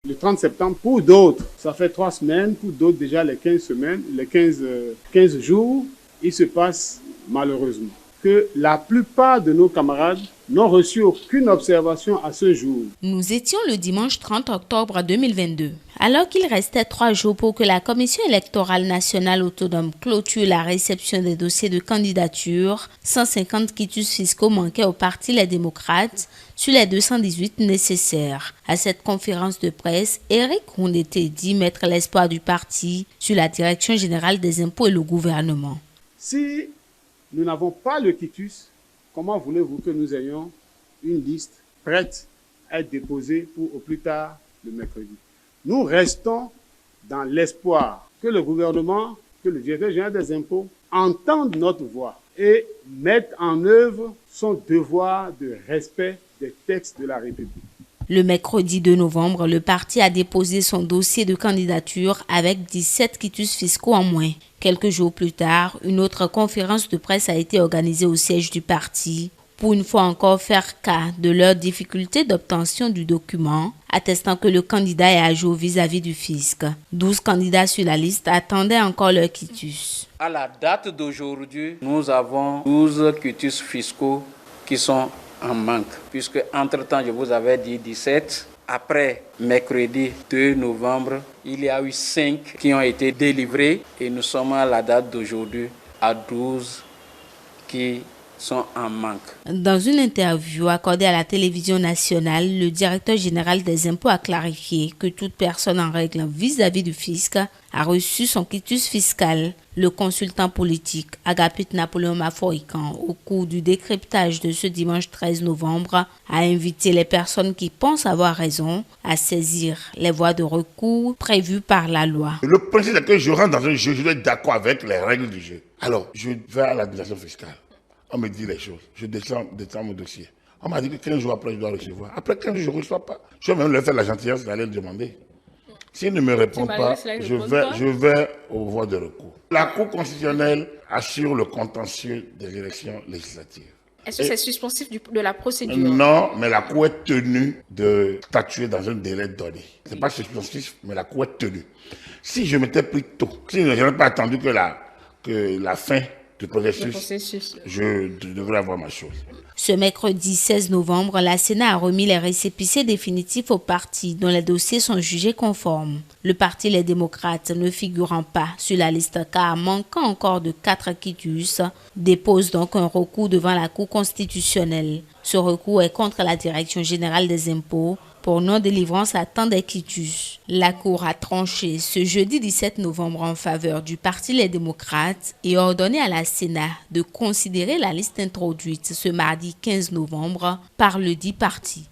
le 30 septembre. Pour d'autres, ça fait 3 semaines. Pour d'autres, déjà les 15 semaines, les 15 jours, il se passe malheureusement que la plupart de nos camarades n'ont reçu aucune observation à ce jour. Nous étions le dimanche 30 octobre 2022. Alors qu'il restait 3 jours pour que la Commission électorale nationale autonome clôture la réception des dossiers de candidature, 150 quitus fiscaux manquaient au Parti Les Démocrates sur les 218 nécessaires. À cette conférence de presse, Éric Rondeté dit mettre l'espoir du parti sur la Direction générale des impôts et le gouvernement. Si nous n'avons pas le quitus, comment voulez-vous que nous ayons une liste prête à être déposée pour au plus tard le mercredi? Nous restons dans l'espoir que le gouvernement, que le directeur général des impôts entende notre voix et mette en œuvre son devoir de respect des textes de la République. Le mercredi 2 novembre, le parti a déposé son dossier de candidature avec 17 quitus fiscaux en moins. Quelques jours plus tard, une autre conférence de presse a été organisée au siège du parti pour une fois encore faire cas de leurs difficultés d'obtention du document, attestant que le candidat est à jour vis-à-vis du fisc. 12 candidats sur la liste attendaient encore leur quitus. À la date d'aujourd'hui, nous avons 12 quitus fiscaux qui sont en manque, puisque entre-temps, je vous avais dit 17. Après mercredi 2 novembre, il y a eu 5 qui ont été délivrés et nous sommes à la date d'aujourd'hui à 12 qui sont en manque. Dans une interview accordée à la télévision nationale, le directeur général des impôts a clarifié que toute personne en règle vis-à-vis du fisc a reçu son quitus fiscal. Le consultant politique Agapit Napoléon Mafoikan, au cours du décryptage de ce dimanche 13 novembre, a invité les personnes qui pensent avoir raison à saisir les voies de recours prévues par la loi. Le principe est que je rentre dans un jeu, je dois être d'accord avec les règles du jeu. Alors, je vais à l'administration fiscale. On me dit les choses. Je descends mon dossier. On m'a dit que 15 jours après, je dois recevoir. Après 15 jours, je ne reçois pas. Je vais même leur faire la gentillesse d'aller le demander. S'ils ne me répondent pas, je vais aux voies de recours. La Cour constitutionnelle assure le contentieux des élections législatives. Est-ce que c'est suspensif de la procédure? Non, mais la Cour est tenue de statuer dans un délai donné. Ce n'est pas suspensif, mais la Cour est tenue. Si je m'étais pris tôt, si je n'avais pas attendu que la fin du processus, je devrais avoir ma chose. Ce mercredi 16 novembre, la Sénat a remis les récépissés définitifs au parti dont les dossiers sont jugés conformes. Le parti Les Démocrates, ne figurant pas sur la liste car manquant encore de 4 quitus, dépose donc un recours devant la Cour constitutionnelle. Ce recours est contre la Direction générale des impôts pour non-délivrance à temps des quitus. La Cour a tranché ce jeudi 17 novembre en faveur du Parti Les Démocrates et ordonné à la Sénat de considérer la liste introduite ce mardi 15 novembre par le dit parti.